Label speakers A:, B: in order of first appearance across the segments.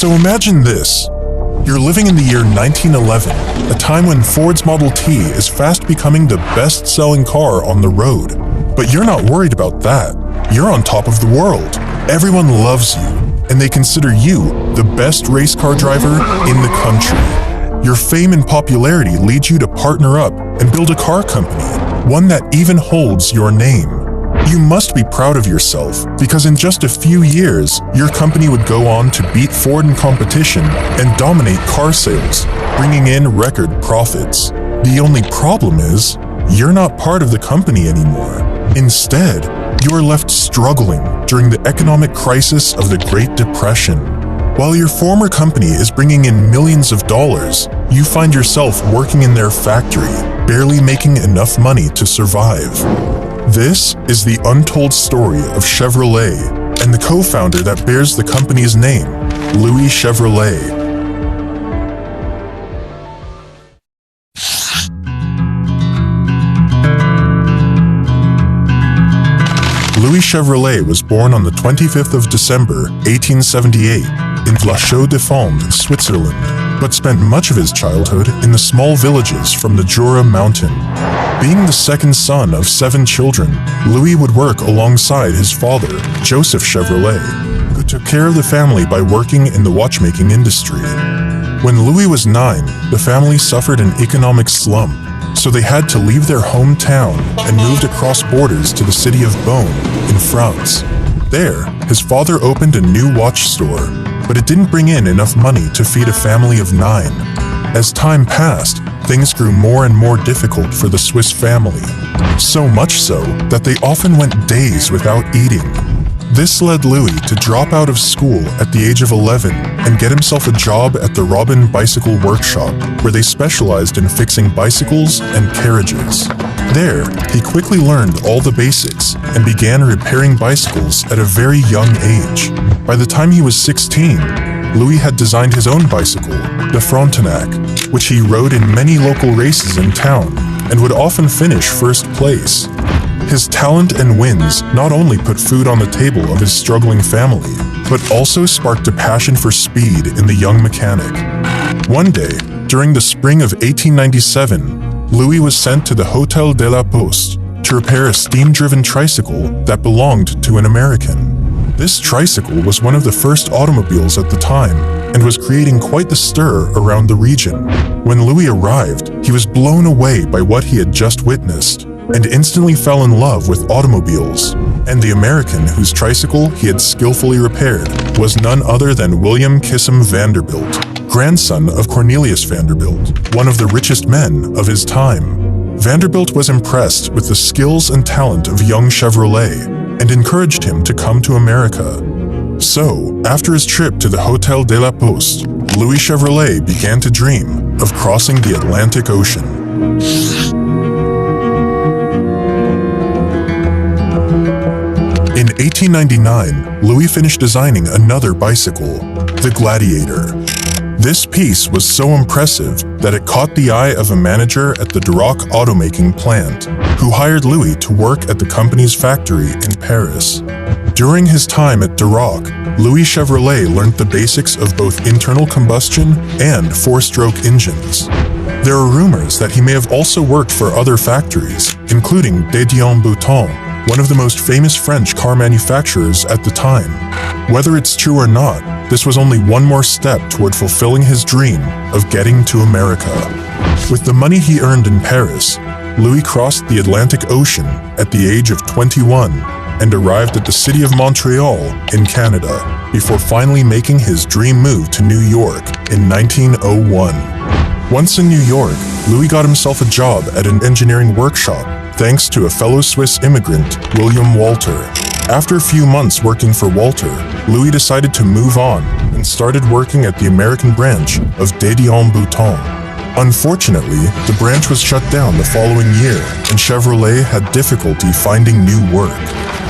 A: So imagine this. You're living in the year 1911, a time when Ford's Model T is fast becoming the best-selling car on the road. But you're not worried about that. You're on top of the world. Everyone loves you, and they consider you the best race car driver in the country. Your fame and popularity leads you to partner up and build a car company, one that even holds your name. You must be proud of yourself, because in just a few years, your company would go on to beat Ford in competition and dominate car sales, bringing in record profits. The only problem is, you're not part of the company anymore. Instead, you are left struggling during the economic crisis of the Great Depression. While your former company is bringing in millions of dollars, you find yourself working in their factory, barely making enough money to survive. This is the untold story of Chevrolet and the co-founder that bears the company's name, Louis Chevrolet. Louis Chevrolet was born on the 25th of December, 1878, in Vauxhall, Switzerland, but spent much of his childhood in the small villages from the Jura mountain. Being the second son of 7 children, Louis would work alongside his father, Joseph Chevrolet, who took care of the family by working in the watchmaking industry. When Louis was 9, the family suffered an economic slump, so they had to leave their hometown and moved across borders to the city of Beaune in France. There, his father opened a new watch store, but it didn't bring in enough money to feed a family of 9. As time passed, things grew more and more difficult for the Swiss family, so much so that they often went days without eating. This led Louis to drop out of school at the age of 11 and get himself a job at the Robin Bicycle Workshop, where they specialized in fixing bicycles and carriages. There, he quickly learned all the basics and began repairing bicycles at a very young age. By the time he was 16, Louis had designed his own bicycle, the Frontenac, which he rode in many local races in town and would often finish first place. His talent and wins not only put food on the table of his struggling family, but also sparked a passion for speed in the young mechanic. One day, during the spring of 1897, Louis was sent to the Hôtel de la Poste to repair a steam-driven tricycle that belonged to an American. This tricycle was one of the first automobiles at the time and was creating quite the stir around the region. When Louis arrived, he was blown away by what he had just witnessed and instantly fell in love with automobiles. And the American whose tricycle he had skillfully repaired was none other than William Kissam Vanderbilt, grandson of Cornelius Vanderbilt, one of the richest men of his time. Vanderbilt was impressed with the skills and talent of young Chevrolet and encouraged him to come to America. So, after his trip to the Hôtel de la Poste, Louis Chevrolet began to dream of crossing the Atlantic Ocean. In 1899, Louis finished designing another bicycle, the Gladiator. This piece was so impressive that it caught the eye of a manager at the Duroc automaking plant, who hired Louis to work at the company's factory in Paris. During his time at Duroc, Louis Chevrolet learned the basics of both internal combustion and 4-stroke engines. There are rumors that he may have also worked for other factories, including Daewoo, one of the most famous French car manufacturers at the time. Whether it's true or not, this was only one more step toward fulfilling his dream of getting to America. With the money he earned in Paris, Louis crossed the Atlantic Ocean at the age of 21 and arrived at the city of Montreal in Canada, before finally making his dream move to New York in 1901. Once in New York, Louis got himself a job at an engineering workshop, thanks to a fellow Swiss immigrant, William Walter. After a few months working for Walter, Louis decided to move on and started working at the American branch of Daewoo. Unfortunately, the branch was shut down the following year, and Chevrolet had difficulty finding new work.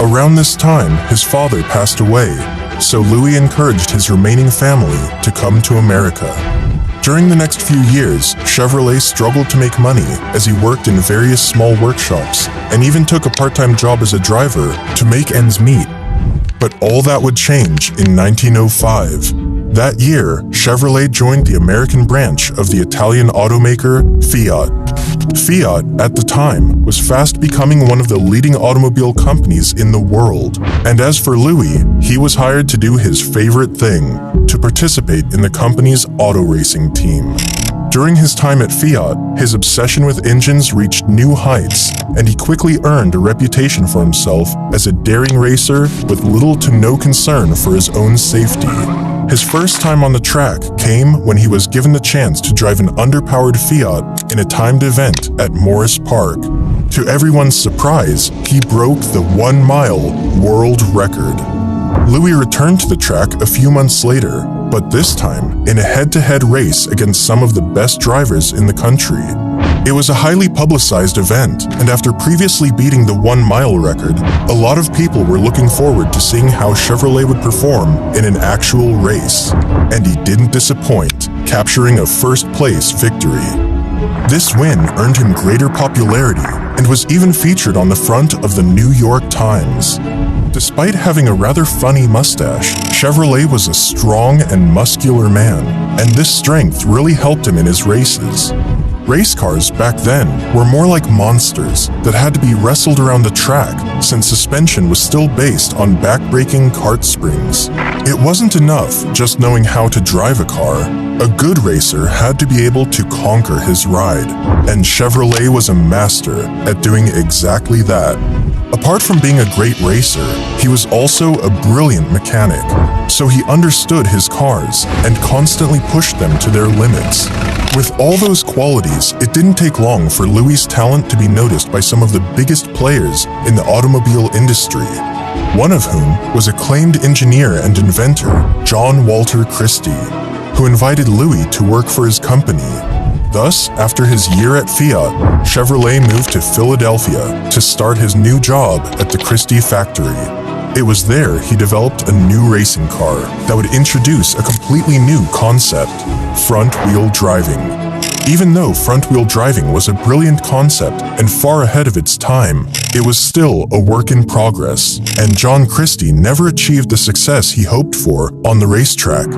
A: Around this time, his father passed away, so Louis encouraged his remaining family to come to America. During the next few years, Chevrolet struggled to make money as he worked in various small workshops and even took a part-time job as a driver to make ends meet. But all that would change in 1905. That year, Chevrolet joined the American branch of the Italian automaker Fiat. Fiat, at the time, was fast becoming one of the leading automobile companies in the world. And as for Louis, he was hired to do his favorite thing, to participate in the company's auto racing team. During his time at Fiat, his obsession with engines reached new heights, and he quickly earned a reputation for himself as a daring racer with little to no concern for his own safety. His first time on the track came when he was given the chance to drive an underpowered Fiat in a timed event at Morris Park. To everyone's surprise, he broke the 1-mile world record. Louis returned to the track a few months later, but this time in a head-to-head race against some of the best drivers in the country. It was a highly publicized event, and after previously beating the 1-mile record, a lot of people were looking forward to seeing how Chevrolet would perform in an actual race. And he didn't disappoint, capturing a first-place victory. This win earned him greater popularity and was even featured on the front of the New York Times. Despite having a rather funny mustache, Chevrolet was a strong and muscular man, and this strength really helped him in his races. Race cars back then were more like monsters that had to be wrestled around the track since suspension was still based on backbreaking cart springs. It wasn't enough just knowing how to drive a car. A good racer had to be able to conquer his ride, and Chevrolet was a master at doing exactly that. Apart from being a great racer, he was also a brilliant mechanic, so he understood his cars and constantly pushed them to their limits. With all those qualities, it didn't take long for Louis' talent to be noticed by some of the biggest players in the automobile industry, one of whom was acclaimed engineer and inventor John Walter Christie, who invited Louis to work for his company. Thus, after his year at Fiat, Chevrolet moved to Philadelphia to start his new job at the Christie factory. It was there he developed a new racing car that would introduce a completely new concept: front-wheel driving. Even though front-wheel driving was a brilliant concept and far ahead of its time, it was still a work in progress, and John Christie never achieved the success he hoped for on the racetrack.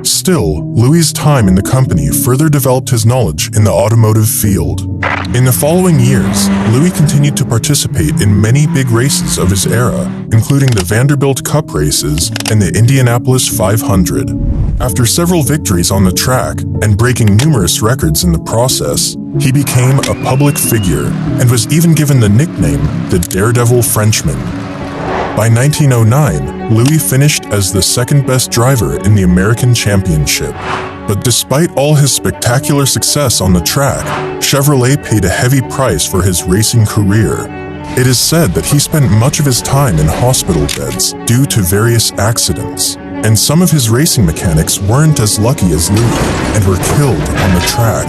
A: Still, Louis' time in the company further developed his knowledge in the automotive field. In the following years, Louis continued to participate in many big races of his era, including the Vanderbilt Cup races and the Indianapolis 500. After several victories on the track and breaking numerous records in the process, he became a public figure and was even given the nickname the Daredevil Frenchman. By 1909, Louis finished as the second-best driver in the American Championship. But despite all his spectacular success on the track, Chevrolet paid a heavy price for his racing career. It is said that he spent much of his time in hospital beds due to various accidents, and some of his racing mechanics weren't as lucky as Louis and were killed on the track.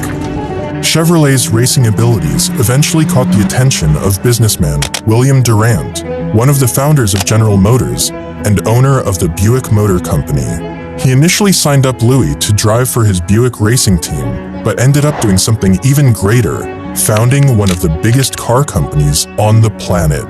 A: Chevrolet's racing abilities eventually caught the attention of businessman William Durant, one of the founders of General Motors and owner of the Buick Motor Company. He initially signed up Louis to drive for his Buick racing team, but ended up doing something even greater, founding one of the biggest car companies on the planet.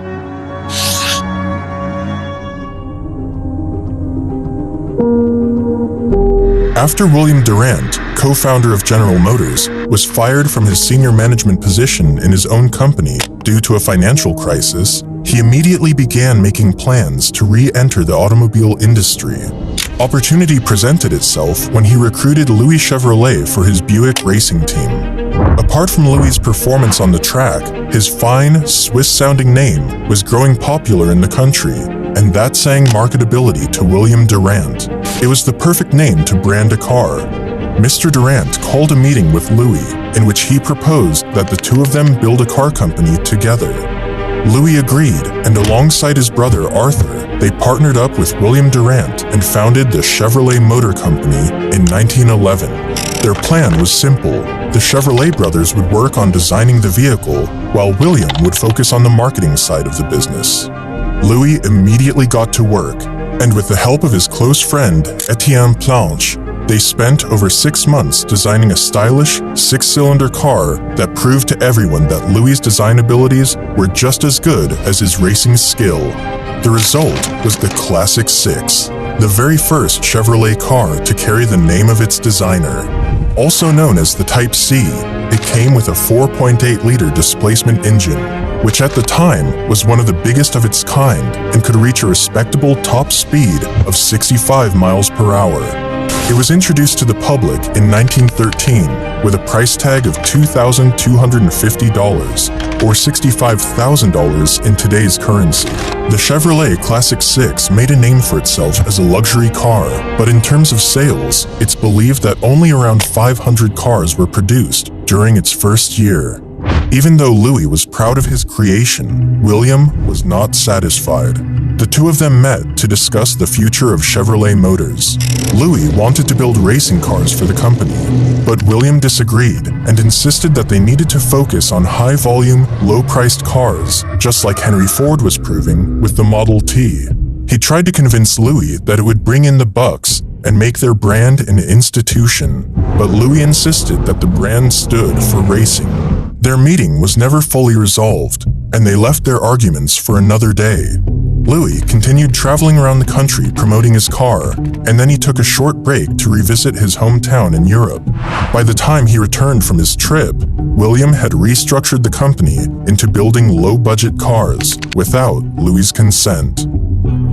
A: After William Durant, co-founder of General Motors, was fired from his senior management position in his own company due to a financial crisis, he immediately began making plans to re-enter the automobile industry. Opportunity presented itself when he recruited Louis Chevrolet for his Buick racing team. Apart from Louis' performance on the track, his fine, Swiss-sounding name was growing popular in the country, and that sang marketability to William Durant. It was the perfect name to brand a car. Mr. Durant called a meeting with Louis, in which he proposed that the two of them build a car company together. Louis agreed, and alongside his brother Arthur, they partnered up with William Durant and founded the Chevrolet Motor Company in 1911. Their plan was simple. The Chevrolet brothers would work on designing the vehicle, while William would focus on the marketing side of the business. Louis immediately got to work, and with the help of his close friend Etienne Planche, they spent over 6 months designing a stylish, 6-cylinder car that proved to everyone that Louis' design abilities were just as good as his racing skill. The result was the Classic 6, the very first Chevrolet car to carry the name of its designer. Also known as the Type C, it came with a 4.8-liter displacement engine, which at the time was one of the biggest of its kind and could reach a respectable top speed of 65 miles per hour. It was introduced to the public in 1913 with a price tag of $2,250 or $65,000 in today's currency. The Chevrolet Classic 6 made a name for itself as a luxury car, but in terms of sales, it's believed that only around 500 cars were produced during its first year. Even though Louis was proud of his creation, William was not satisfied. The two of them met to discuss the future of Chevrolet Motors. Louis wanted to build racing cars for the company, but William disagreed and insisted that they needed to focus on high-volume, low-priced cars, just like Henry Ford was proving with the Model T. He tried to convince Louis that it would bring in the bucks and make their brand an institution, but Louis insisted that the brand stood for racing. Their meeting was never fully resolved, and they left their arguments for another day. Louis continued traveling around the country promoting his car, and then he took a short break to revisit his hometown in Europe. By the time he returned from his trip, William had restructured the company into building low-budget cars without Louis' consent.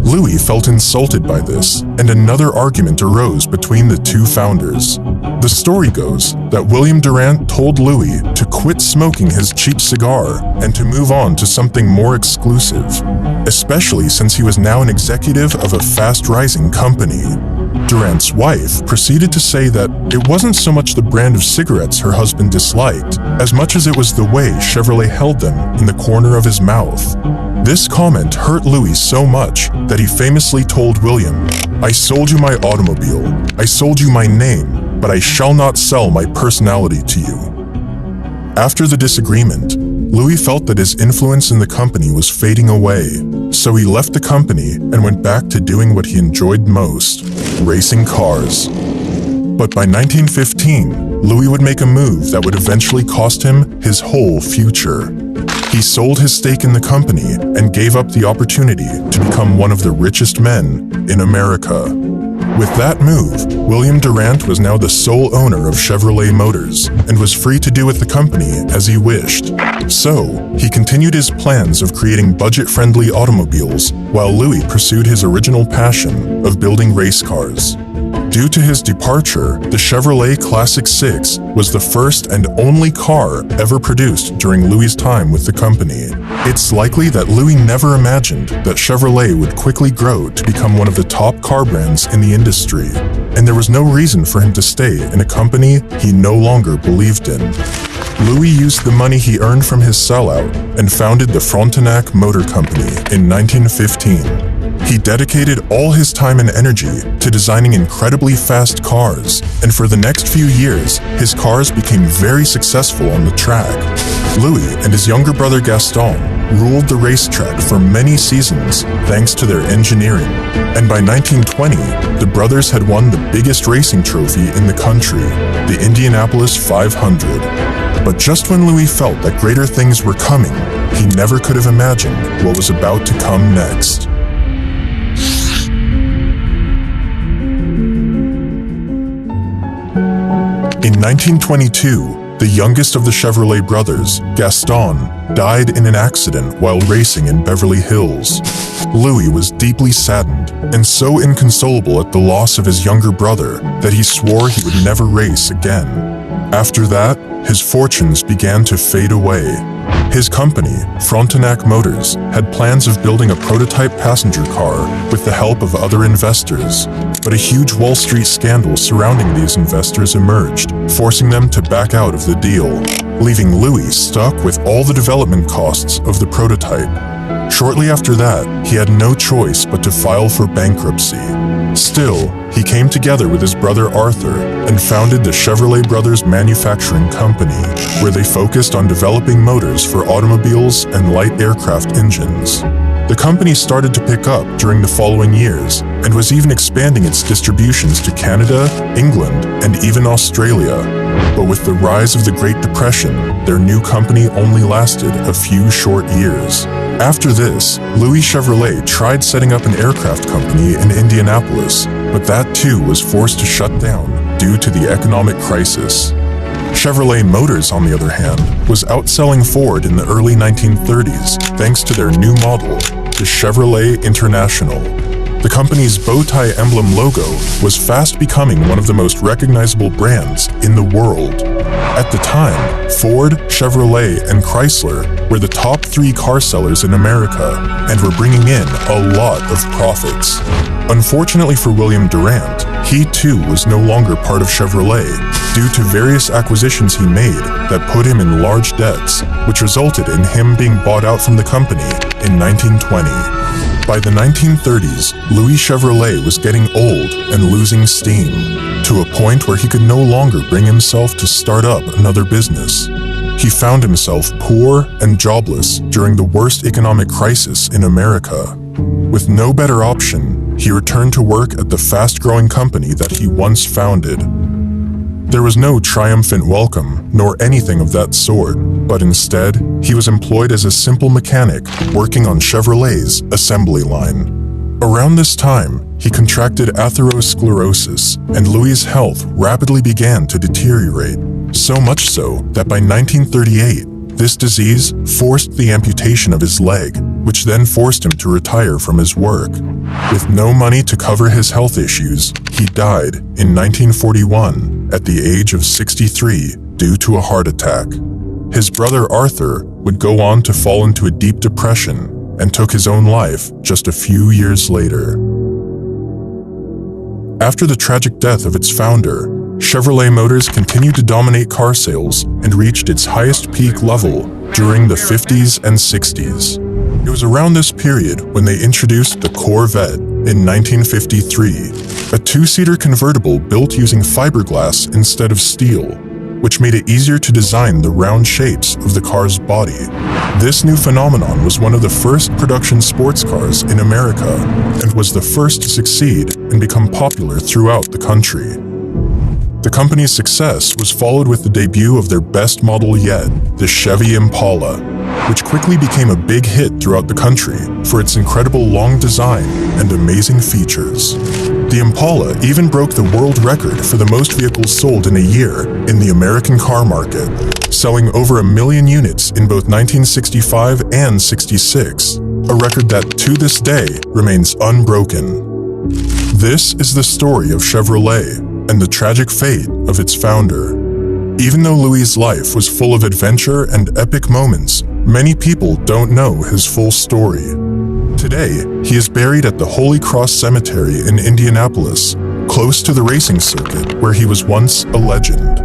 A: Louis felt insulted by this, and another argument arose between the two founders. The story goes that William Durant told Louis to quit smoking his cheap cigar and to move on to something more exclusive, especially since he was now an executive of a fast-rising company. Durant's wife proceeded to say that it wasn't so much the brand of cigarettes her husband disliked, as much as it was the way Chevrolet held them in the corner of his mouth. This comment hurt Louis so much that he famously told William, "I sold you my automobile, I sold you my name, but I shall not sell my personality to you." After the disagreement, Louis felt that his influence in the company was fading away, so he left the company and went back to doing what he enjoyed most, racing cars. But by 1915, Louis would make a move that would eventually cost him his whole future. He sold his stake in the company and gave up the opportunity to become one of the richest men in America. With that move, William Durant was now the sole owner of Chevrolet Motors and was free to do with the company as he wished. So, he continued his plans of creating budget-friendly automobiles while Louis pursued his original passion of building race cars. Due to his departure, the Chevrolet Classic 6 was the first and only car ever produced during Louis' time with the company. It's likely that Louis never imagined that Chevrolet would quickly grow to become one of the top car brands in the industry, and there was no reason for him to stay in a company he no longer believed in. Louis used the money he earned from his sellout and founded the Frontenac Motor Company in 1915. He dedicated all his time and energy to designing incredibly fast cars, and for the next few years, his cars became very successful on the track. Louis and his younger brother Gaston ruled the racetrack for many seasons thanks to their engineering, and by 1920, the brothers had won the biggest racing trophy in the country, the Indianapolis 500. But just when Louis felt that greater things were coming, he never could have imagined what was about to come next. In 1922, the youngest of the Chevrolet brothers, Gaston, died in an accident while racing in Beverly Hills. Louis was deeply saddened and so inconsolable at the loss of his younger brother that he swore he would never race again. After that, his fortunes began to fade away. His company, Frontenac Motors, had plans of building a prototype passenger car with the help of other investors, but a huge Wall Street scandal surrounding these investors emerged, forcing them to back out of the deal, leaving Louis stuck with all the development costs of the prototype. Shortly after that, he had no choice but to file for bankruptcy. Still, he came together with his brother Arthur and founded the Chevrolet Brothers Manufacturing Company, where they focused on developing motors for automobiles and light aircraft engines. The company started to pick up during the following years and was even expanding its distributions to Canada, England, and even Australia. But with the rise of the Great Depression, their new company only lasted a few short years. After this, Louis Chevrolet tried setting up an aircraft company in Indianapolis, but that too was forced to shut down due to the economic crisis. Chevrolet Motors, on the other hand, was outselling Ford in the early 1930s thanks to their new model, the Chevrolet International. The company's bow tie emblem logo was fast becoming one of the most recognizable brands in the world. At the time, Ford, Chevrolet, and Chrysler were the top 3 car sellers in America and were bringing in a lot of profits. Unfortunately for William Durant, he too was no longer part of Chevrolet due to various acquisitions he made that put him in large debts, which resulted in him being bought out from the company in 1920. By the 1930s, Louis Chevrolet was getting old and losing steam, to a point where he could no longer bring himself to start up another business. He found himself poor and jobless during the worst economic crisis in America. With no better option, he returned to work at the fast-growing company that he once founded. There was no triumphant welcome, nor anything of that sort, but instead, he was employed as a simple mechanic working on Chevrolet's assembly line. Around this time, he contracted atherosclerosis, and Louis's health rapidly began to deteriorate, so much so that by 1938, this disease forced the amputation of his leg, which then forced him to retire from his work. With no money to cover his health issues, he died in 1941 at the age of 63 due to a heart attack. His brother Arthur would go on to fall into a deep depression and took his own life just a few years later. After the tragic death of its founder, Chevrolet Motors continued to dominate car sales and reached its highest peak level during the 50s and 60s. It was around this period when they introduced the Corvette in 1953, a 2-seater convertible built using fiberglass instead of steel, which made it easier to design the round shapes of the car's body. This new phenomenon was one of the first production sports cars in America and was the first to succeed and become popular throughout the country. The company's success was followed with the debut of their best model yet, the Chevy Impala, which quickly became a big hit throughout the country for its incredible long design and amazing features. The Impala even broke the world record for the most vehicles sold in a year in the American car market, selling over 1 million units in both 1965 and 66, a record that to this day remains unbroken. This is the story of Chevrolet and the tragic fate of its founder. Even though Louis's life was full of adventure and epic moments, many people don't know his full story. Today, he is buried at the Holy Cross Cemetery in Indianapolis, close to the racing circuit where he was once a legend.